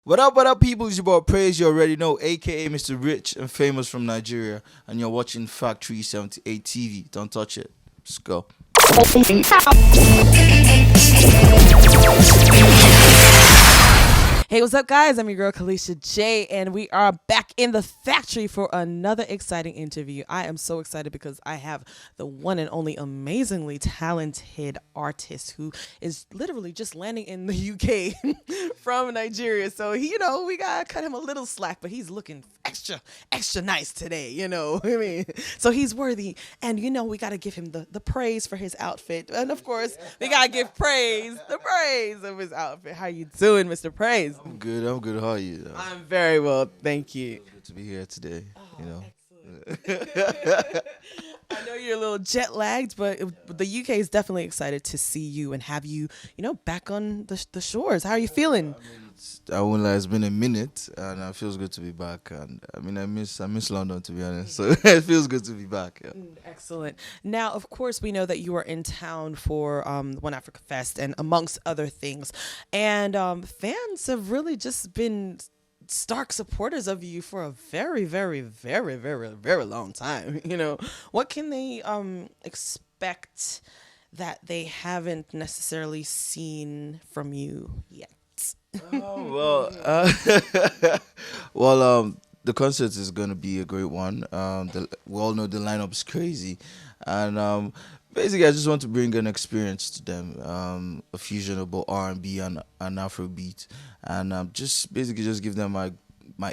What up, people? It's your boy Praiz. You already know, aka Mr. Rich and famous from Nigeria. And you're watching Factory 78 TV. Don't touch it. Let's go. Hey, what's up, guys? I'm your girl, Kalisha J, and we are back in the factory for another exciting interview. I am so excited because I have the one and only amazingly talented artist who is literally just landing in the UK from Nigeria. So, we got to cut him a little slack, but he's looking extra nice today, I mean, so he's worthy. And, we got to give him the praise for his outfit. And, of course, we got to give the praise of his outfit. How you doing, Mr. Praise? I'm good. I'm good. How are you? I'm very well, thank you. Good to be here today. Excellent. I know you're a little jet lagged, but the UK is definitely excited to see you and have you, back on the shores. How are you feeling? I won't lie. It's been a minute, and it feels good to be back. And I miss London, to be honest. So it feels good to be back. Yeah. Excellent. Now, of course, we know that you are in town for One Africa Fest and amongst other things, and fans have really just been stark supporters of you for a very, very, very, very, very long time. What can they expect that they haven't necessarily seen from you yet? The concert is gonna be a great one. We all know the lineup's crazy, and basically, I just want to bring an experience to them, a fusion of both R&B and Afrobeat, and just give them my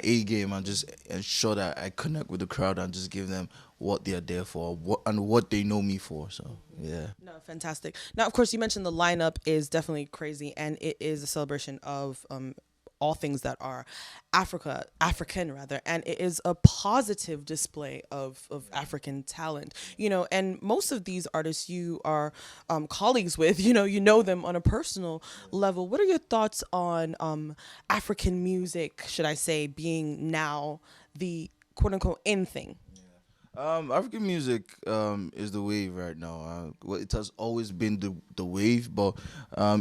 A game and just ensure that I connect with the crowd and just give them what they are there for, what they know me for. So yeah. No, fantastic. Now, of course, you mentioned the lineup is definitely crazy, and it is a celebration of all things that are African rather, and it is a positive display of African talent. And most of these artists you are colleagues with. You know them on a personal level. What are your thoughts on African music? Should I say, being now the quote unquote in thing? African music is the wave right now. Well, it has always been the wave, but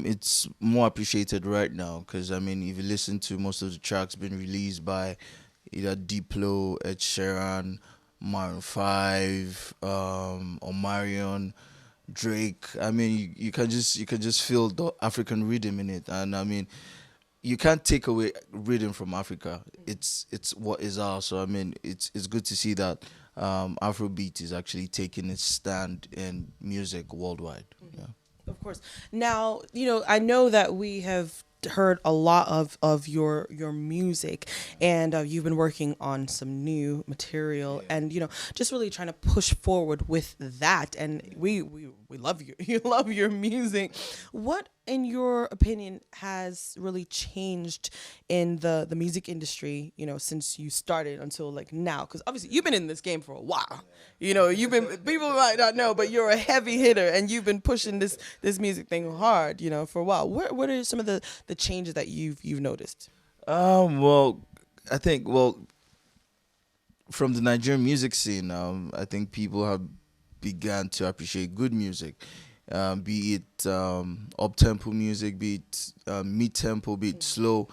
it's more appreciated right now because if you listen to most of the tracks been released by either Diplo, Ed Sheeran, Maroon Five, or Marion, Drake. You can just feel the African rhythm in it, and you can't take away rhythm from Africa. It's what is ours. So it's good to see that Afrobeat is actually taking its stand in music worldwide. Yeah. Of course. Now, I know that we have heard a lot of your music, and you've been working on some new material, and just really trying to push forward with that, and we love you. You love your music. What, in your opinion, has really changed in the music industry, since you started until like now? Because obviously you've been in this game for a while. You've been, people might not know, but you're a heavy hitter, and you've been pushing this music thing hard, for a while. What are some of the changes that you've noticed? Well, I think from the Nigerian music scene, I think people have began to appreciate good music, be it up tempo music, be it mid tempo, be it slow.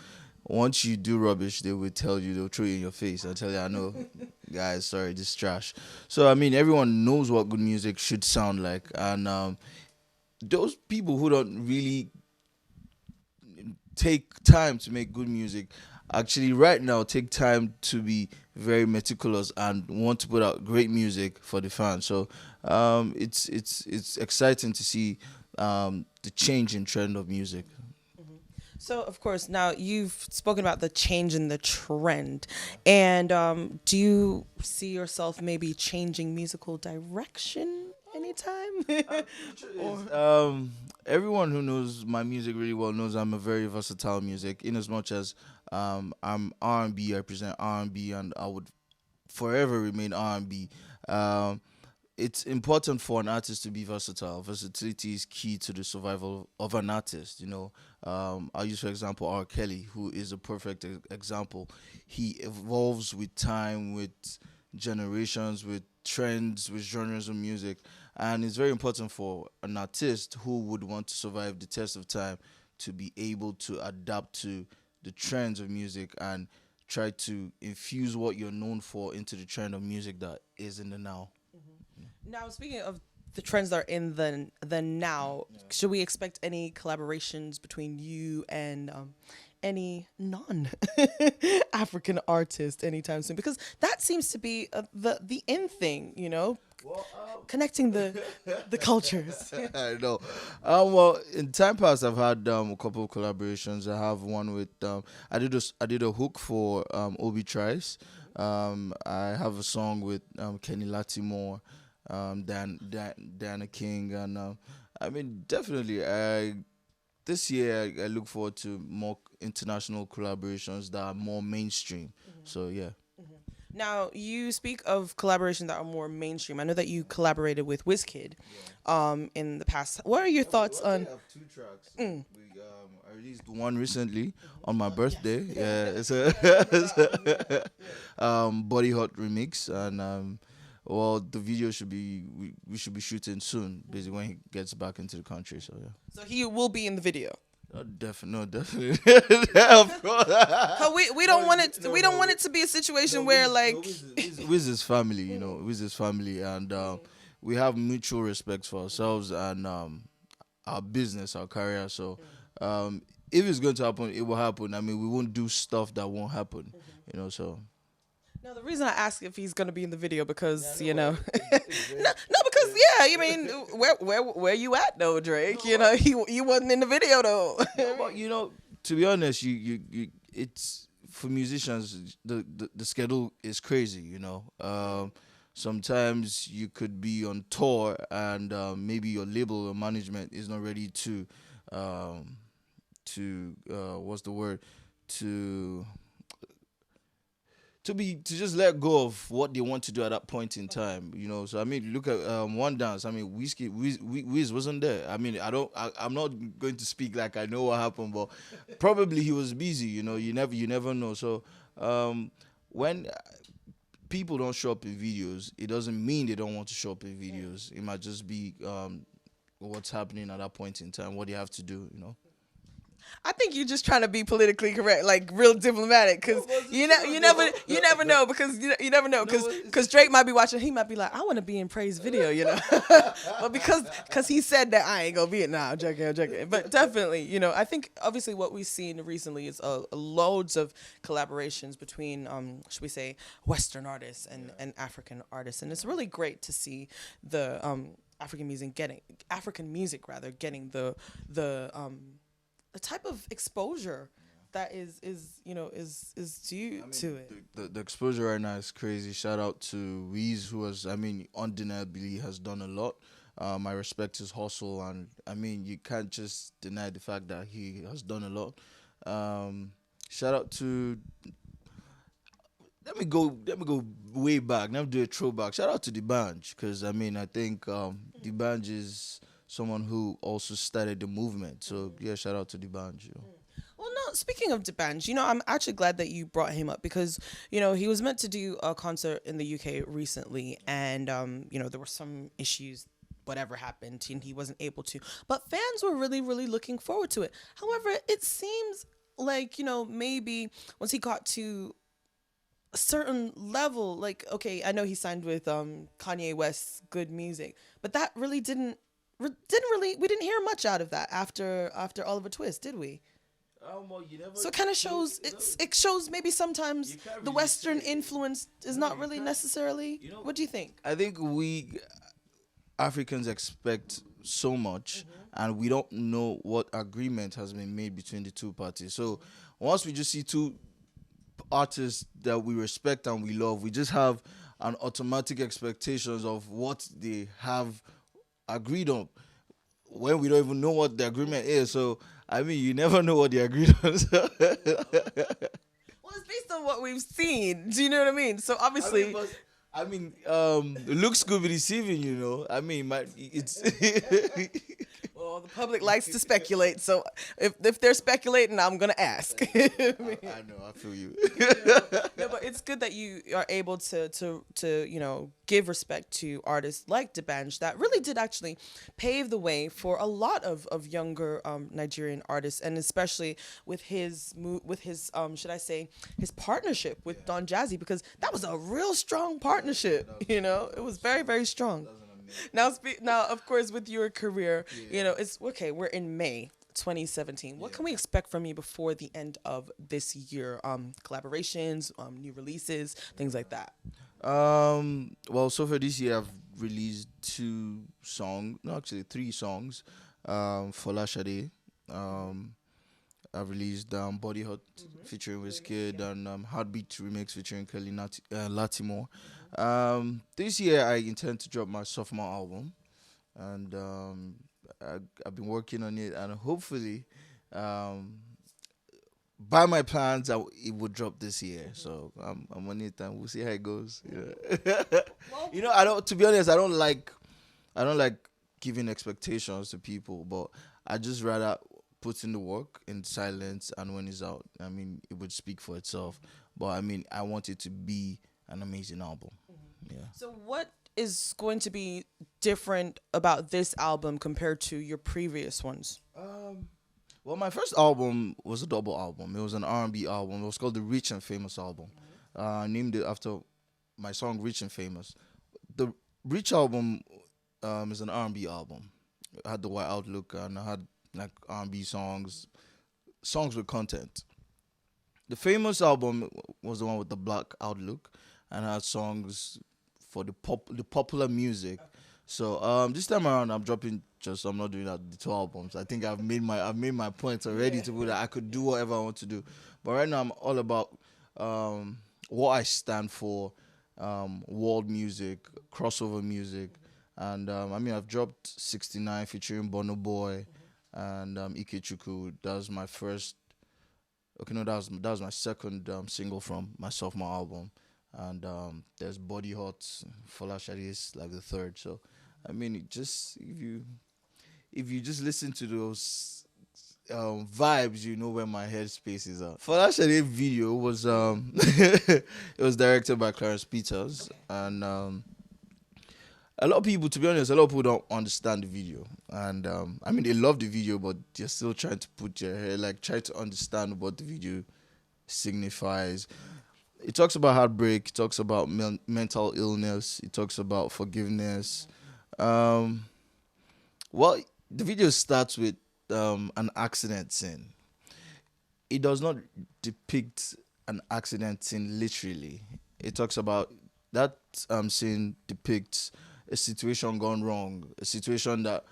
Once you do rubbish, they will tell you, they'll throw it in your face. They'll tell you, I know, guys, sorry, this is trash. So everyone knows what good music should sound like, and those people who don't really take time to make good music actually right now take time to be very meticulous and want to put out great music for the fans. So it's exciting to see the change in trend of music. So, of course, now you've spoken about the change in the trend, and do you see yourself maybe changing musical direction anytime? Everyone who knows my music really well knows I'm a very versatile music. In as much as I'm R&B, I present R&B, and I would forever remain R&B. Um, it's important for an artist to be versatile. Versatility is key to the survival of an artist. I'll use for example R. Kelly, who is a perfect example. He evolves with time, with generations, with trends, with genres of music, and it's very important for an artist who would want to survive the test of time to be able to adapt to the trends of music and try to infuse what you're known for into the trend of music that is in the now. Now, speaking of the trends that are in the now, should we expect any collaborations between you and any non African artist anytime soon? Because that seems to be the in thing, Well, connecting the cultures. I know. Well, in time past, I've had a couple of collaborations. I have one with I did a hook for Obi Trice. I have a song with Kenny Latimore, Diana King, and I mean definitely. This year I look forward to more international collaborations that are more mainstream. So yeah. Now, you speak of collaborations that are more mainstream. I know that you collaborated with WizKid in the past. What are your thoughts We on? have two tracks. I released one recently on my birthday. Yeah, it's a Body Hot remix, and well, the video should be we should be shooting soon, basically when he gets back into the country. So yeah. So he will be in the video. No, definitely, of course. 'Cause we don't want it. No, We don't no, want it to be a situation where like. Wiz is family, Wiz is family, and we have mutual respect for ourselves and our business, our career. So, if it's going to happen, it will happen. I mean, we won't do stuff that won't happen, So No, the reason I ask if he's gonna be in the video because no, it's because I mean, where you at though, Drake? You wasn't in the video though. no, but to be honest, it's for musicians. The schedule is crazy. Sometimes you could be on tour and maybe your label or management is not ready to what's the word to just let go of what they want to do at that point in time, So I mean, look at One Dance. I mean, Wiz wasn't there. I mean, I'm not going to speak like I know what happened, but probably he was busy. You never know. So when people don't show up in videos, it doesn't mean they don't want to show up in videos. It might just be what's happening at that point in time, what they have to do. I think you're just trying to be politically correct, like real diplomatic, because you never know because you never know because Drake might be watching, he might be like, I want to be in Praiz video, but because he said that I ain't gonna be it now. I'm joking. But definitely, I think obviously what we've seen recently is loads of collaborations between should we say Western artists and African artists, and it's really great to see the African music getting the type of exposure that is due to it. The exposure right now is crazy. Shout out to Weez, who undeniably has done a lot. I respect his hustle, and I mean, you can't just deny the fact that he has done a lot. Shout out to. Let me go way back. Let me do a throwback. Shout out to the Banj, because I think the Banj is someone who also started the movement. So yeah, shout out to the Banj. Well, no, speaking of D'banj, I'm actually glad that you brought him up because, he was meant to do a concert in the UK recently and, there were some issues, whatever happened, and he wasn't able to. But fans were really, really looking forward to it. However, it seems like, maybe once he got to a certain level, like, okay, I know he signed with Kanye West's Good Music, but that really didn't we didn't hear much out of that after Oliver Twist, did we? Well, you never. So it kind of shows it shows maybe sometimes the really Western say. influence is No, not you really can't. necessarily. What do you think? I think we Africans expect so much, and we don't know what agreement has been made between the two parties. So once we just see two artists that we respect and we love, we just have an automatic expectations of what they have agreed on when we don't even know what the agreement is. So I mean, you never know what the agreed on. Well, it's based on what we've seen. Do you know what I mean? So obviously, looks could be deceiving. I mean, it's. well, Well, the public likes to speculate, so if they're speculating, I'm gonna ask. I know, I feel you. No, but it's good that you are able to give respect to artists like D'banj that really did actually pave the way for a lot of younger Nigerian artists, and especially with his should I say his partnership with Don Jazzy, because that was a real strong partnership. It was very, very strong. Now, of course, with your career, it's okay. We're in May 2017. What can we expect from you before the end of this year? Collaborations, new releases, things like that. Well, so far this year I've released 2 songs, no, actually 3 songs. For Lashade, I've released Body Hot featuring Wizkid and Heartbeat remix featuring Latimore. This year I intend to drop my sophomore album, and I've been working on it, and hopefully, by my plans, it would drop this year. So I'm on it, and we'll see how it goes. Yeah. I don't. To be honest, I don't like giving expectations to people, but I just rather put in the work in silence, and when it's out, I mean, it would speak for itself. But I mean, I want it to be an amazing album. Yeah. So, what is going to be different about this album compared to your previous ones? Well, my first album was a double album. It was an R&B album. It was called the Rich and Famous album. I named it after my song Rich and Famous. The Rich album is an R&B album. It had the white outlook, and I had like R&B songs with content. The Famous album was the one with the black outlook, and had songs for the popular music. So this time around, I'm not doing that the 2 albums. I think I've made my point already to put that I could do whatever I want to do. But right now I'm all about what I stand for, world music, crossover music, and I mean I've dropped 69 featuring Bono Boy and Ikechukwu. That was my first. Okay, no, that was my second single from my sophomore album, and there's Body Hot, Fola Shadi is like the third. So, I mean, if you just listen to those vibes, you know where my headspace is at. Fola Shadi video was it was directed by Clarence Peters, and a lot of people, to be honest, a lot of people don't understand the video, and I mean they love the video, but they're still trying to put your head, like try to understand what the video signifies. It talks about heartbreak. It talks about mental illness. It talks about forgiveness. Well, the video starts with an accident scene. It does not depict an accident scene literally. It talks about that scene depicts a situation gone wrong, a situation that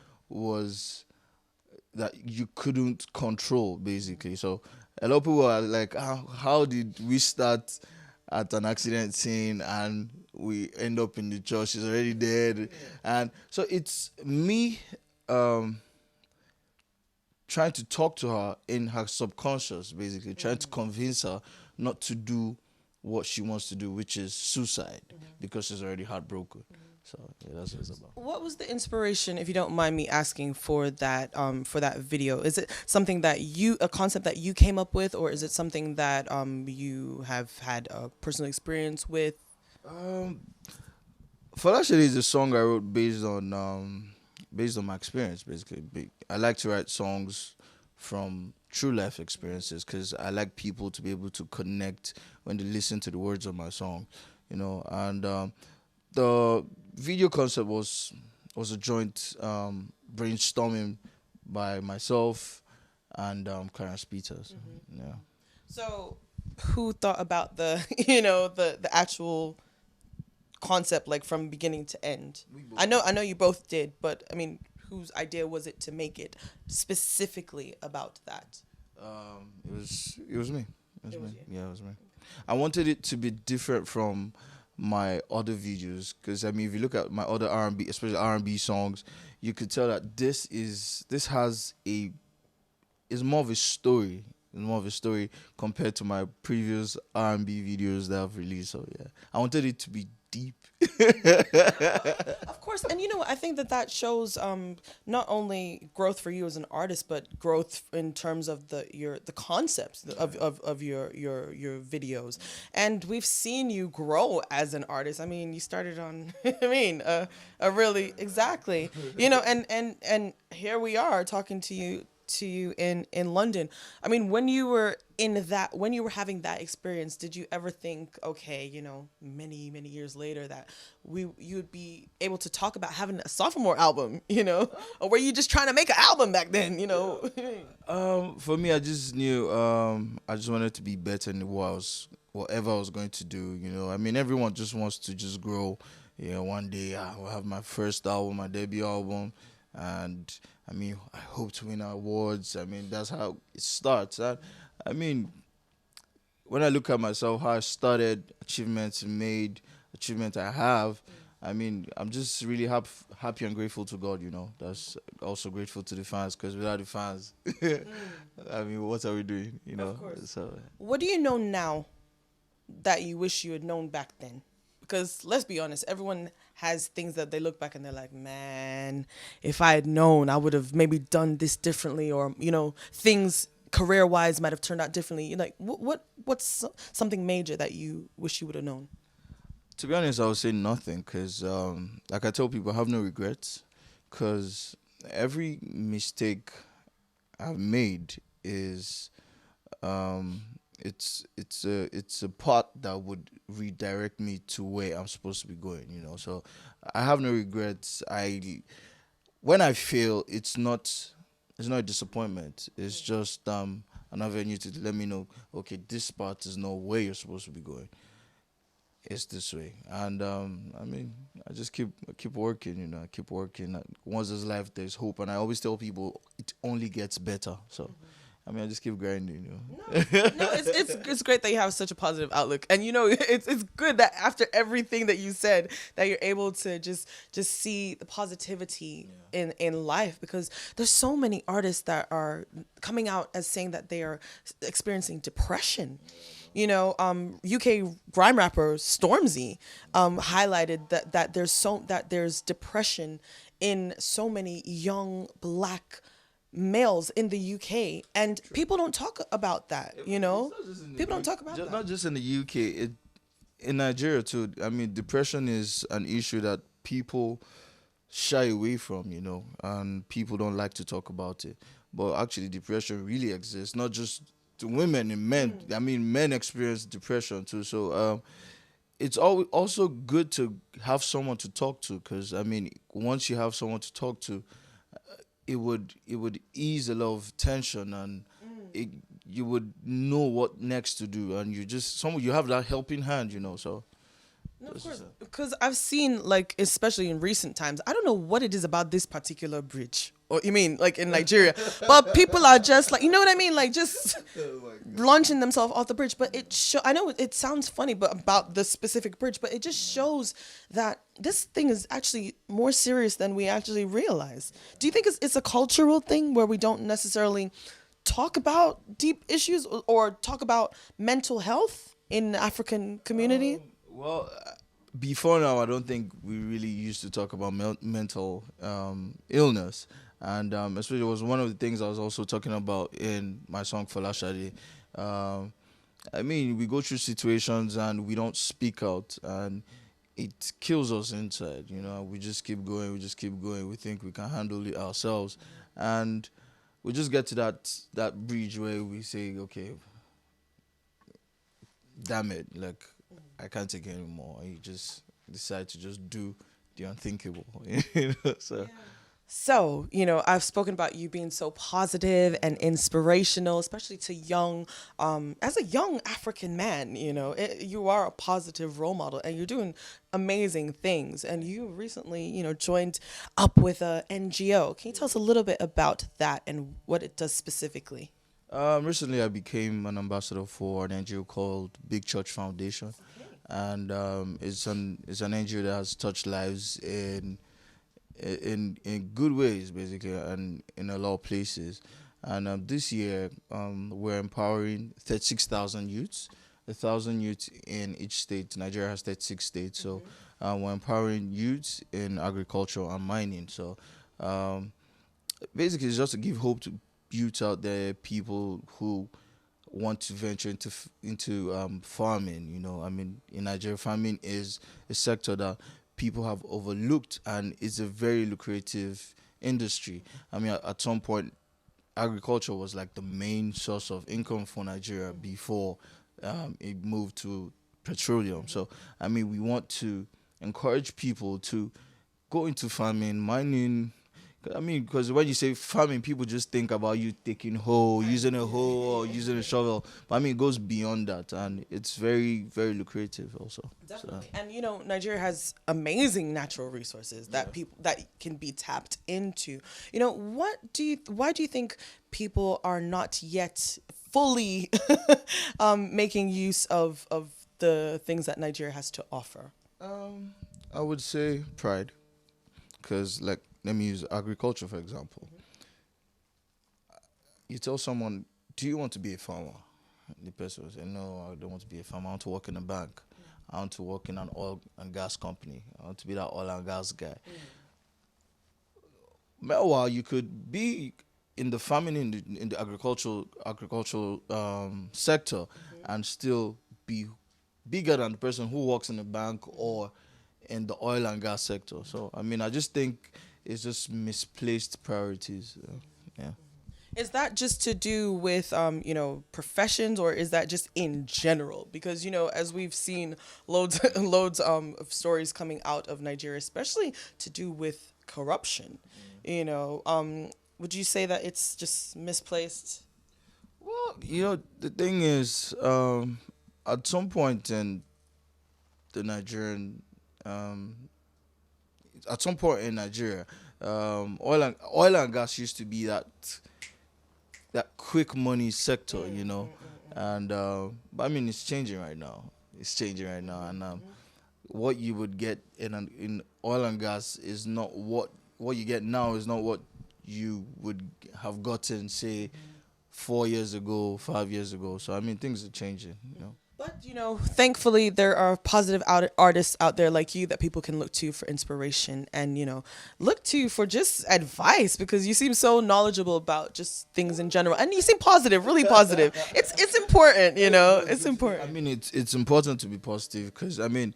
you couldn't control, basically. So a lot of people are like, how did we start at an accident scene and we end up in the church? She's already dead. And so it's me trying to talk to her in her subconscious, basically, trying to convince her not to do what she wants to do, which is suicide, because she's already heartbroken. So yeah, that's what it's about. What was the inspiration, if you don't mind me asking, for that video? Is it something a concept that you came up with, or is it something that you have had a personal experience with? Falasha is a song I wrote based on my experience, basically. I like to write songs from true life experiences because I like people to be able to connect when they listen to the words of my song, and the video concept was a joint brainstorming by myself and Clarence Peters. Yeah. So, who thought about the the actual concept, like from beginning to end? I know you both did, but I mean, whose idea was it to make it specifically about that? It was me. It was me. You. Yeah, it was me. I wanted it to be different from my other videos, because I mean, if you look at my other R&B, especially R&B songs, you could tell that this has is more of a story. It's more of a story compared to my previous R&B videos that I've released. So yeah, I wanted it to be deep. Of course. course, and you know what? I think that that shows not only growth for you as an artist, but growth in terms of the concepts of your videos. And we've seen you grow as an artist. I mean, you started on I mean, a really exactly. You know, and here we are talking to you in London. I mean, when you were having that experience, did you ever think, okay, you know, many years later that you would be able to talk about having a sophomore album, you know, or were you just trying to make an album back then, you know? For me, I just knew I just wanted to be better in whatever I was going to do. You know, I mean, everyone just wants to just grow. You know, one day I will have my first album, my debut album, and I mean, I hope to win awards. I mean, that's how it starts. I mean, when I look at myself, how I started, achievements made, achievement I have. I mean, I'm just really happy and grateful to God. You know, that's also grateful to the fans because without the fans, I mean, what are we doing? You know, so What do you know now that you wish you had known back then? Because let's be honest, everyone has things that they look back and they're like, man, if I had known, I would have maybe done this differently, or you know, things career wise might have turned out differently. You're like, what's something major that you wish you would have known? to be honest, I would say nothing because, like I tell people, I have no regrets because every mistake I've made is it's a part that would redirect me to where I'm supposed to be going. You know, so I have no regrets. I when I fail, it's not a disappointment. It's just an avenue to let me know. Okay, this part is not where you're supposed to be going. It's this way, and I mean, I keep working. You know, I keep working. Once there's life, there's hope, and I always tell people it only gets better. So. I mean, I just keep grinding, No, no, it's great that you have such a positive outlook, and you know, it's good that after everything that you said, that you're able to just see the positivity in life, because there's so many artists that are coming out as saying that they are experiencing depression. You know, UK grime rapper Stormzy highlighted that there's depression in so many young black males in the UK, and people don't talk about that. You know, people don't talk about that. Not just in the UK, in Nigeria too. I mean, depression is an issue that people shy away from, you know, and people don't like to talk about it. But actually, depression really exists, not just to women and men. I mean, men experience depression too. So it's also good to have someone to talk to, because I mean, once you have someone to talk to, it would ease a lot of tension, and it, you would know what next to do, and you have that helping hand, you know. So No, of course, because I've seen, like, especially in recent times, I don't know what it is about this particular bridge, or you mean like in Nigeria, but people are just like, you know what I mean, like just launching themselves off the bridge. But I know it sounds funny, but about the specific bridge, but it just shows that this thing is actually more serious than we actually realize. Do you think it's a cultural thing where we don't necessarily talk about deep issues, or talk about mental health in the African community? Well, before now, I don't think we really used to talk about mental illness, and especially it was one of the things I was also talking about in my song for Lashadi. Um, I mean, we go through situations and we don't speak out, and it kills us inside. You know, we just keep going, we just keep going. We think we can handle it ourselves, and we just get to that bridge where we say, okay, damn it, like I can't take it anymore. And you just decide to just do the unthinkable. You know? So, you know, I've spoken about you being so positive and inspirational, especially to as a young African man, you know, you are a positive role model, and you're doing amazing things. And you recently, you know, joined up with a NGO. Can you tell us a little bit about that and what it does specifically? Recently, I became an ambassador for an NGO called Big Church Foundation, and it's an NGO that has touched lives in good ways, basically, and in a lot of places. And this year, we're empowering 36,000 youths, 1,000 youths in each state. Nigeria has 36 states, so we're empowering youths in agriculture and mining. So um, basically, it's just to give hope to youths out there, people who want to venture into farming. I mean, in Nigeria, farming is a sector that people have overlooked, and it's a very lucrative industry. I mean, at some point, agriculture was like the main source of income for Nigeria before it moved to petroleum. So, I mean, we want to encourage people to go into farming, mining. I mean, because when you say farming, people just think about you taking hoe, using a hoe or using a shovel. But I mean, it goes beyond that, and it's very, very lucrative also. Definitely. And Nigeria has amazing natural resources that people that can be tapped into. Why do you think people are not yet fully making use of the things that Nigeria has to offer? I would say pride, because like let me use agriculture for example. You tell someone, "Do you want to be a farmer?" The person will say, "No, I don't want to be a farmer. I want to work in a bank. I want to work in an oil and gas company. I want to be that oil and gas guy." Meanwhile, you could be in the farming in the agricultural sector and still be bigger than the person who works in a bank or in the oil and gas sector. So I mean, I just think it's just misplaced priorities. Yeah. Is that just to do with professions, or is that just in general? Because as we've seen loads loads of stories coming out of Nigeria, especially to do with corruption. Would you say that it's just misplaced? Well, the thing is, at some point in the Nigerian, um, at some point in Nigeria, oil and gas used to be that quick money sector, and but I mean it's changing right now. It's changing right now, and what you would get in oil and gas is not what you get now is not what you would have gotten say 4 years ago, 5 years ago. So I mean things are changing. But thankfully there are positive artists out there like you that people can look to for inspiration and look to for just advice, because you seem so knowledgeable about just things in general, and you seem positive, really positive. It's important, it's important. I mean it's important to be positive, because I mean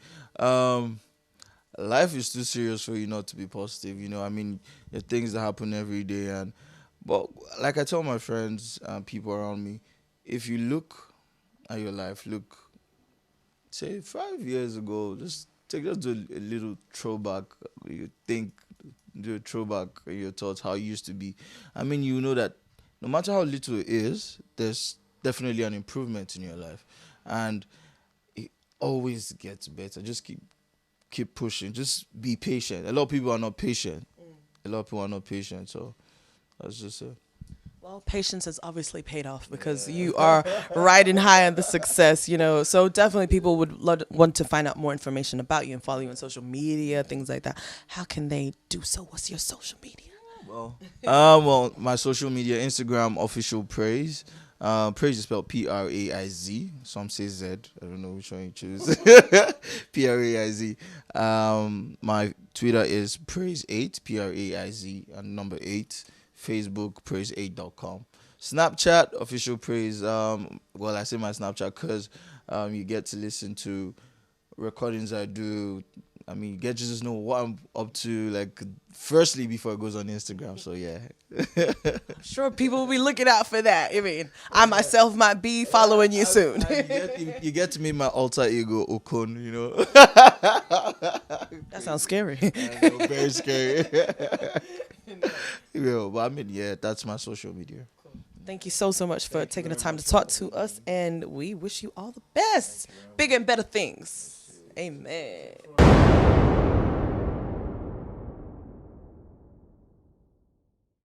life is too serious for you not to be positive. I mean there are things that happen every day, but like I tell my friends and people around me, if you look at your life, look, say 5 years ago, just do a little throwback. You think, do a throwback in your thoughts how it used to be. I mean, you know that no matter how little it is, there's definitely an improvement in your life, and it always gets better. Just keep pushing. Just be patient. A lot of people are not patient. So that's just it. Well, patience has obviously paid off, because you are riding high on the success, So definitely people would want to find out more information about you and follow you on social media, things like that. How can they do so? What's your social media? Well, my social media, Instagram, official Praiz. Praiz is spelled Praiz. Some say Z. I don't know which one you choose. Praiz. My Twitter is Praiz8, Praiz, and number 8. Facebook, Praiz8.com. Snapchat, official Praiz. Well, I say my Snapchat because you get to listen to recordings I do. I mean, you get to just know what I'm up to, like, firstly before it goes on Instagram. So, yeah. Sure, people will be looking out for that. I mean, I myself might be following you soon. You get to meet my alter ego, Okon, That sounds scary. I know, very scary. But I mean, yeah, that's my social media. Thank you so much for taking the time to talk to us, and we wish you all the best. Bigger and better things. Amen.